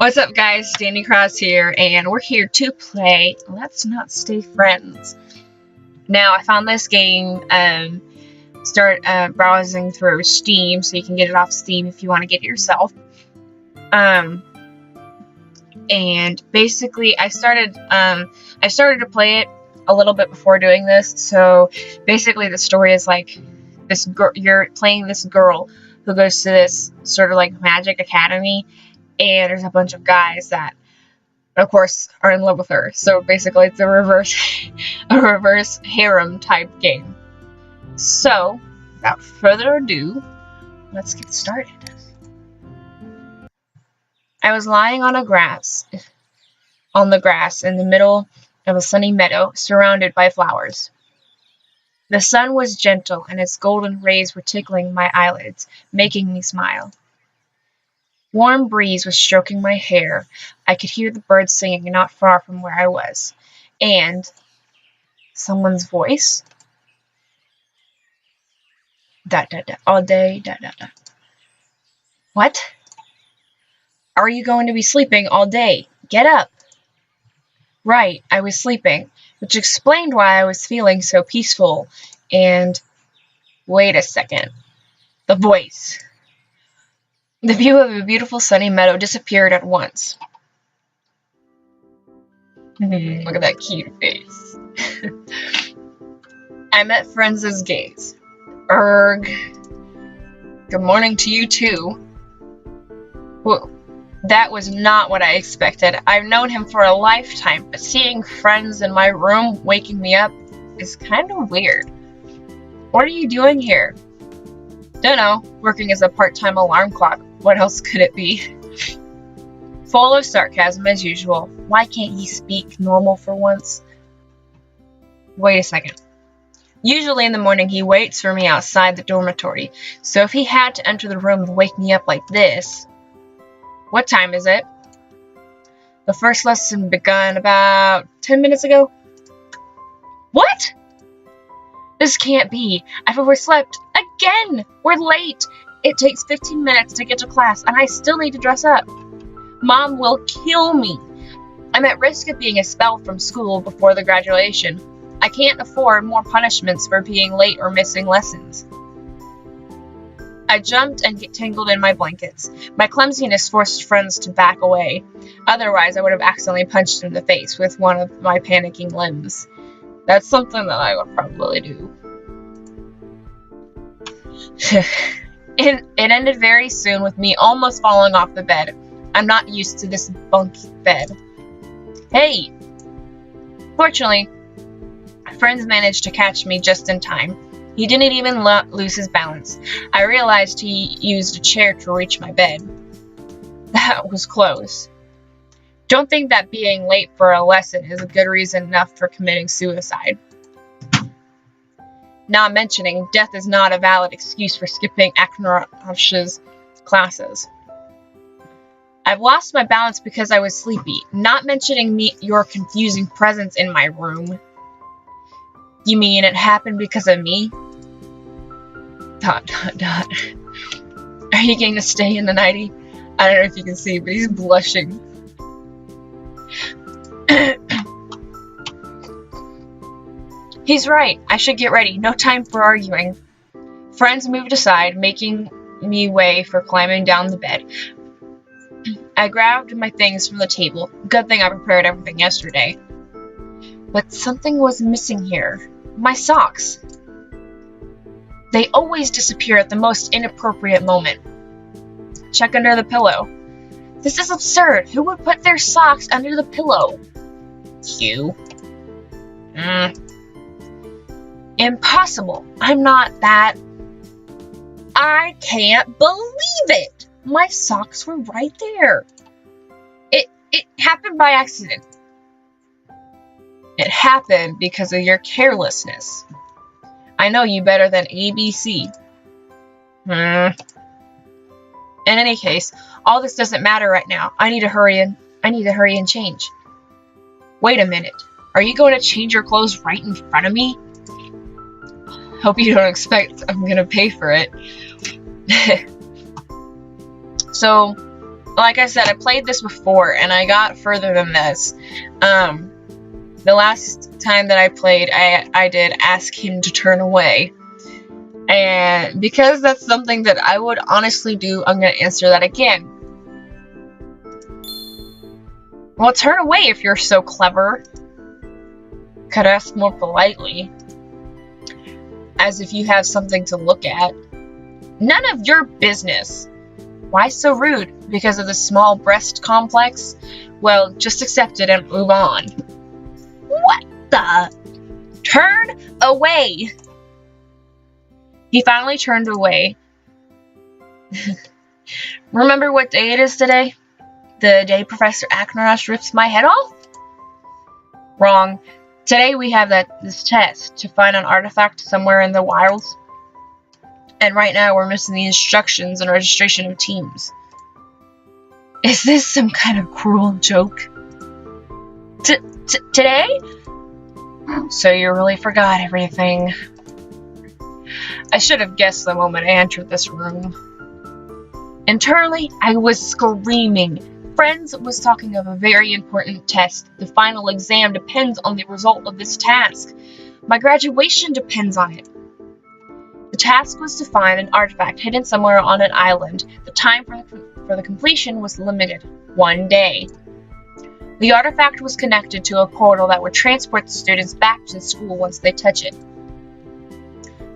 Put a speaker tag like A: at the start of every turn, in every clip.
A: What's up, guys? Danny Cross here, and we're here to play Let's Not Stay Friends. Now, I found this game, start browsing through Steam, so you can get it off Steam if you want to get it yourself. And basically, I started to play it a little bit before doing this. So basically, the story is like this: you're playing this girl who goes to this sort of like magic academy. And there's a bunch of guys that, of course, are in love with her. So basically, it's a reverse harem type game. So, without further ado, let's get started. I was lying on the grass in the middle of a sunny meadow, surrounded by flowers. The sun was gentle, and its golden rays were tickling my eyelids, making me smile. Warm breeze was stroking my hair. I could hear the birds singing not far from where I was. And someone's voice. All day. What? Are you going to be sleeping all day? Get up. Right, I was sleeping, which explained why I was feeling so peaceful. And wait a second. The voice. The view of a beautiful sunny meadow disappeared at once. Look at that cute face. I met Friends' gaze. Erg. Good morning to you too. Well, that was not what I expected. I've known him for a lifetime, but seeing Friends in my room waking me up is kind of weird. What are you doing here? Dunno, working as a part-time alarm clock. What else could it be? Full of sarcasm as usual. Why can't he speak normal for once? Wait a second. Usually in the morning he waits for me outside the dormitory, so if he had to enter the room and wake me up like this... What time is it? The first lesson begun about 10 minutes ago. What? This can't be. I've overslept. Again! We're late! It takes 15 minutes to get to class, and I still need to dress up. Mom will kill me. I'm at risk of being expelled from school before the graduation. I can't afford more punishments for being late or missing lessons. I jumped and get tangled in my blankets. My clumsiness forced Friends to back away. Otherwise, I would have accidentally punched him in the face with one of my panicking limbs. That's something that I would probably do. It ended very soon with me almost falling off the bed. I'm not used to this bunky bed. Hey! Fortunately, Friends managed to catch me just in time. He didn't even lose his balance. I realized he used a chair to reach my bed. That was close. Don't think that being late for a lesson is a good reason enough for committing suicide. Not mentioning, death is not a valid excuse for skipping Akhnarsh's classes. I've lost my balance because I was sleepy. Not mentioning your confusing presence in my room. You mean it happened because of me? ... Are you going to stay in the nightie? I don't know if you can see, but he's blushing. He's right. I should get ready. No time for arguing. Friends moved aside, making me way for climbing down the bed. I grabbed my things from the table. Good thing I prepared everything yesterday. But something was missing here. My socks. They always disappear at the most inappropriate moment. Check under the pillow. This is absurd. Who would put their socks under the pillow? You. Impossible. I'm not that. I can't believe it. My socks were right there. It happened by accident. It happened because of your carelessness. I know you better than ABC. In any case, all this doesn't matter right now. I need to hurry and change. Wait a minute. Are you going to change your clothes right in front of me? Hope you don't expect I'm gonna pay for it. So, like I said, I played this before, and I got further than this. The last time that I played, I did ask him to turn away. And because that's something that I would honestly do, I'm going to answer that again. Well, turn away if you're so clever. Could ask more politely. As if you have something to look at. None of your business. Why so rude? Because of the small breast complex? Well, just accept it and move on. What the? Turn away! He finally turned away. Remember what day it is today? The day Professor Aknarash rips my head off? Wrong. Today we have this test to find an artifact somewhere in the wilds. And right now we're missing the instructions and registration of teams. Is this some kind of cruel joke? Today? So you really forgot everything. I should have guessed the moment I entered this room. Internally, I was screaming. Friends was talking of a very important test. The final exam depends on the result of this task. My graduation depends on it. The task was to find an artifact hidden somewhere on an island. The time for the completion was limited. 1 day. The artifact was connected to a portal that would transport the students back to school once they touch it.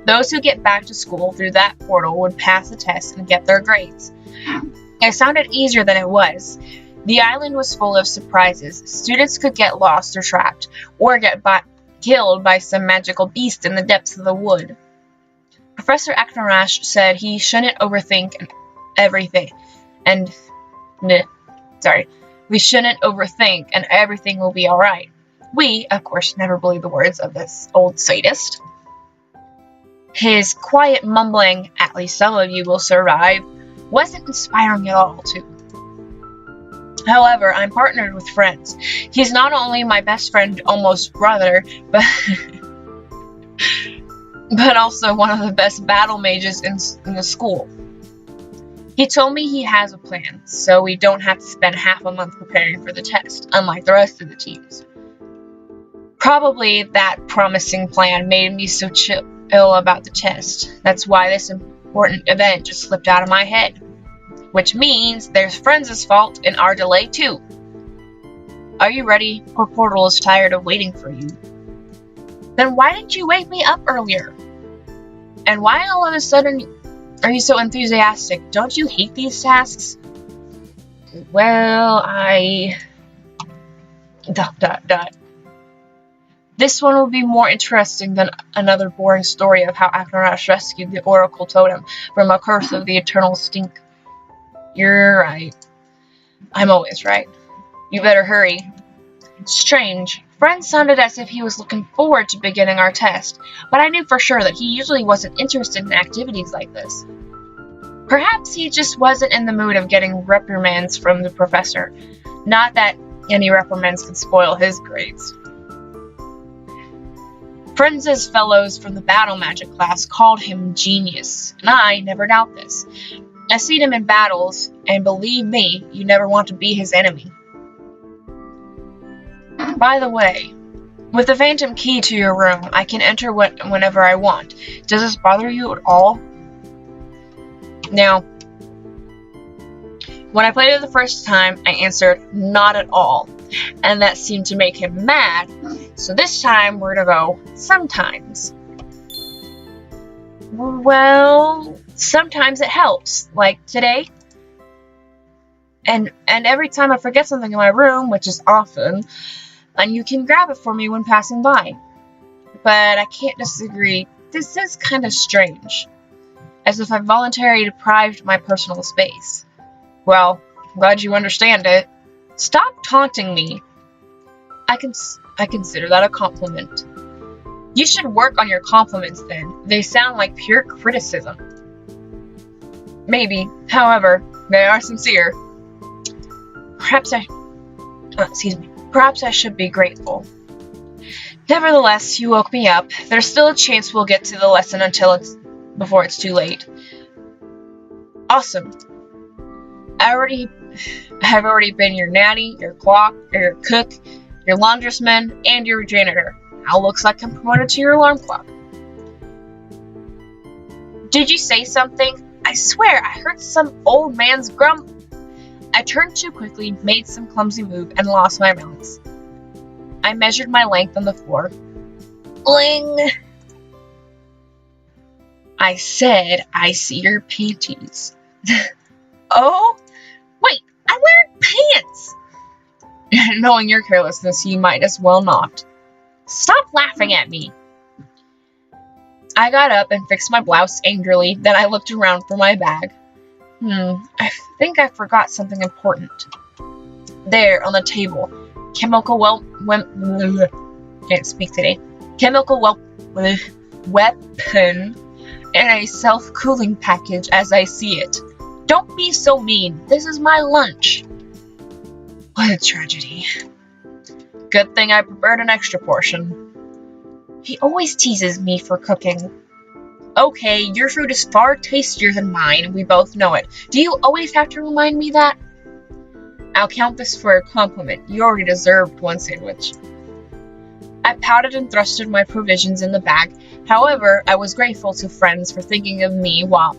A: Those who get back to school through that portal would pass the test and get their grades. It sounded easier than it was. The island was full of surprises. Students could get lost or trapped, or get killed by some magical beast in the depths of the wood. Professor Aknarash said he shouldn't overthink everything, we shouldn't overthink and everything will be alright. We, of course, never believed the words of this old sadist. His quiet mumbling, "At least some of you will survive," wasn't inspiring at all, too. However, I'm partnered with friends. He's not only my best friend, almost brother, but also one of the best battle mages in the school. He told me he has a plan, so we don't have to spend half a month preparing for the test, unlike the rest of the teams. Probably that promising plan made me so ill about the test. That's why this important event just slipped out of my head. Which means there's Friends' fault in our delay too. Are you ready? Poor Portal is tired of waiting for you. Then why didn't you wake me up earlier? And why all of a sudden are you so enthusiastic? Don't you hate these tasks? Well, This one will be more interesting than another boring story of how Aknarash rescued the Oracle Totem from a curse of the eternal stink. You're right. I'm always right. You better hurry. Strange. Friend sounded as if he was looking forward to beginning our test, but I knew for sure that he usually wasn't interested in activities like this. Perhaps he just wasn't in the mood of getting reprimands from the professor. Not that any reprimands could spoil his grades. Friends' fellows from the battle magic class called him genius, and I never doubt this. I've seen him in battles, and believe me, you never want to be his enemy. By the way, with the phantom key to your room, I can enter whenever I want. Does this bother you at all? Now, when I played it the first time, I answered, not at all. And that seemed to make him mad. So this time, we're gonna go, sometimes. Well, sometimes it helps. Like today. And every time I forget something in my room, which is often, and you can grab it for me when passing by. But I can't disagree. This is kind of strange. As if I voluntarily deprived my personal space. Well, I'm glad you understand it. Stop taunting me. I consider that a compliment. You should work on your compliments then. They sound like pure criticism. Maybe. However, they are sincere. Perhaps I should be grateful. Nevertheless, you woke me up. There's still a chance we'll get to the lesson before it's too late. Awesome. I already I have already been your nanny, your clock, your cook, your laundressman, and your janitor. Now looks like I'm promoted to your alarm clock. Did you say something? I swear I heard some old man's grumble. I turned too quickly, made some clumsy move, and lost my balance. I measured my length on the floor. Bling! I said, I see your panties. Oh? Wait, I'm wearing pants! Knowing your carelessness, you might as well not. Stop laughing at me. I got up and fixed my blouse angrily, then I looked around for my bag. I think I forgot something important. There, on the table, can't speak today. Chemical weapon and a self-cooling package as I see it. Don't be so mean. This is my lunch. What a tragedy. Good thing I prepared an extra portion. He always teases me for cooking. Okay, your food is far tastier than mine. We both know it. Do you always have to remind me that? I'll count this for a compliment. You already deserved one sandwich. I pouted and thrusted my provisions in the bag. However, I was grateful to friends for thinking of me while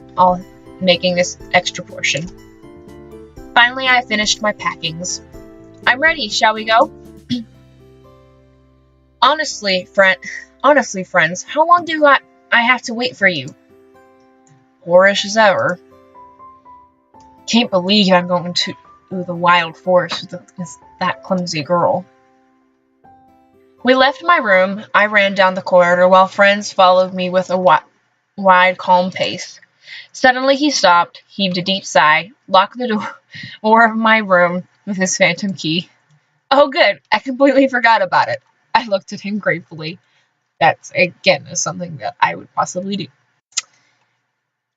A: making this extra portion. Finally, I finished my packings. I'm ready. Shall we go? Honestly, friends, how long do I have to wait for you? Boorish as ever. Can't believe I'm going to the wild forest with that clumsy girl. We left my room. I ran down the corridor while friends followed me with a wide, calm pace. Suddenly he stopped, heaved a deep sigh, locked the door of my room with his phantom key. Oh good, I completely forgot about it. I looked at him gratefully. That's, again, is something that I would possibly do.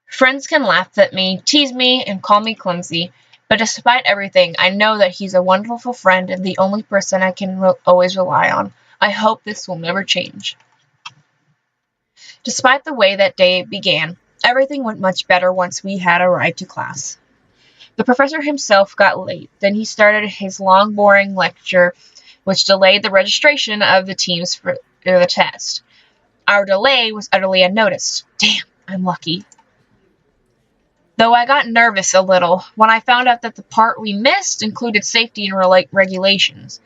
A: Friends can laugh at me, tease me, and call me clumsy, but despite everything, I know that he's a wonderful friend and the only person I can always rely on. I hope this will never change. Despite the way that day began, everything went much better once we had arrived to class. The professor himself got late, then he started his long, boring lecture, which delayed the registration of the teams for the test. Our delay was utterly unnoticed. Damn, I'm lucky. Though I got nervous a little when I found out that the part we missed included safety and regulations.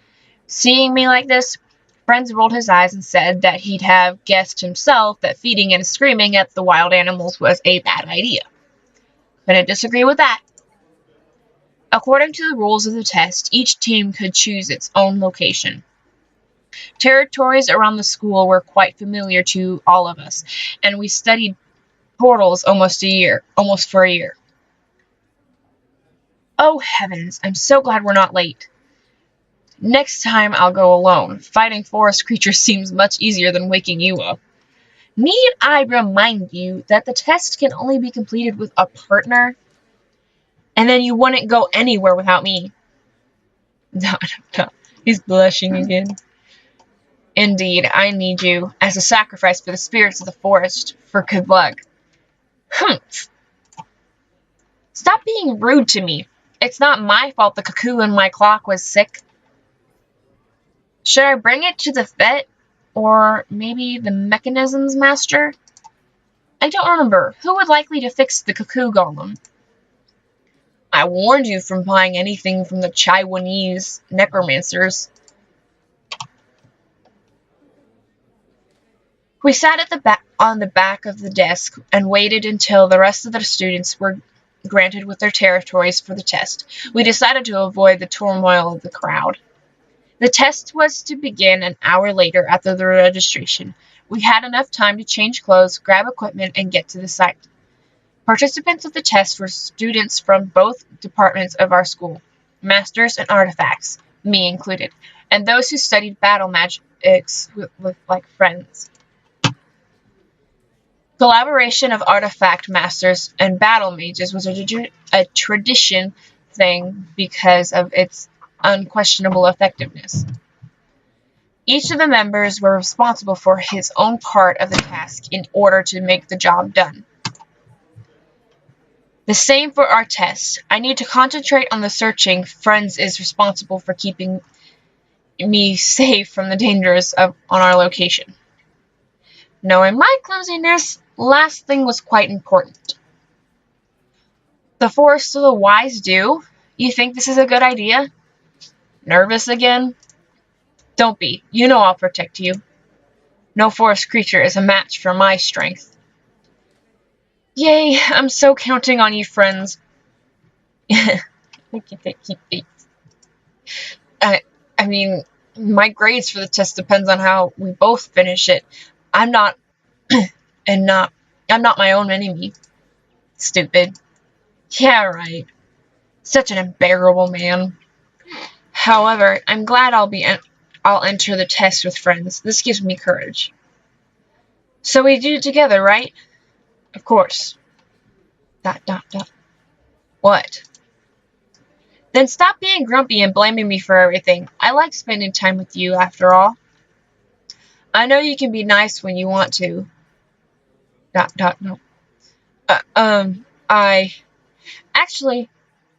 A: Seeing me like this, friends rolled his eyes and said that he'd have guessed himself that feeding and screaming at the wild animals was a bad idea. Couldn't disagree with that. According to the rules of the test, each team could choose its own location. Territories around the school were quite familiar to all of us, and we studied portals almost for a year. Oh heavens, I'm so glad we're not late. Next time I'll go alone. Fighting forest creatures seems much easier than waking you up. Need I remind you that the test can only be completed with a partner? And then you wouldn't go anywhere without me. No. He's blushing again. Indeed, I need you as a sacrifice for the spirits of the forest for good luck. Humph. Stop being rude to me. It's not my fault the cuckoo in my clock was sick. Should I bring it to the vet? Or maybe the mechanisms master? I don't remember. Who would likely to fix the cuckoo golem? I warned you from buying anything from the Taiwanese necromancers. We sat on the back of the desk and waited until the rest of the students were granted with their territories for the test. We decided to avoid the turmoil of the crowd. The test was to begin an hour later after the registration. We had enough time to change clothes, grab equipment, and get to the site. Participants of the test were students from both departments of our school, masters and artifacts, me included, and those who studied battle magics with like friends. Collaboration of artifact masters and battle mages was a tradition thing because of its unquestionable effectiveness. Each of the members were responsible for his own part of the task in order to make the job done. The same for our test. I need to concentrate on the searching. Friends is responsible for keeping me safe from the dangers on our location. Knowing my clumsiness, last thing was quite important. The Forest of the Wise do? You think this is a good idea? Nervous again? Don't be. You know I'll protect you. No forest creature is a match for my strength. Yay, I'm so counting on you, friends. I mean, my grades for the test depends on how we both finish it. I'm not my own enemy. Stupid. Yeah, right. Such an unbearable man. However, I'm glad I'll enter the test with friends. This gives me courage. So we do it together, right? Of course. ... What? Then stop being grumpy and blaming me for everything. I like spending time with you, after all. I know you can be nice when you want to. ... No. Actually,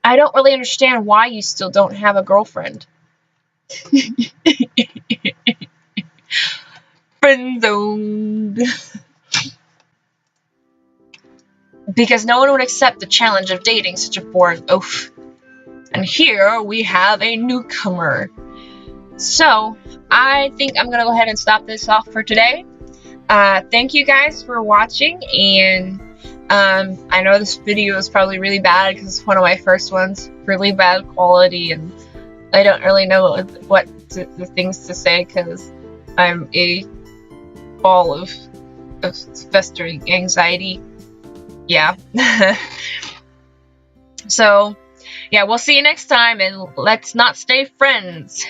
A: I don't really understand why you still don't have a girlfriend. Friend-zoned. Because no one would accept the challenge of dating such a boring oaf. And here we have a newcomer. So, I think I'm going to go ahead and stop this off for today. Thank you guys for watching, and I know this video is probably really bad because it's one of my first ones. Really bad quality, and I don't really know the things to say because I'm a ball of festering anxiety. Yeah. So, yeah, we'll see you next time, and let's not stay friends.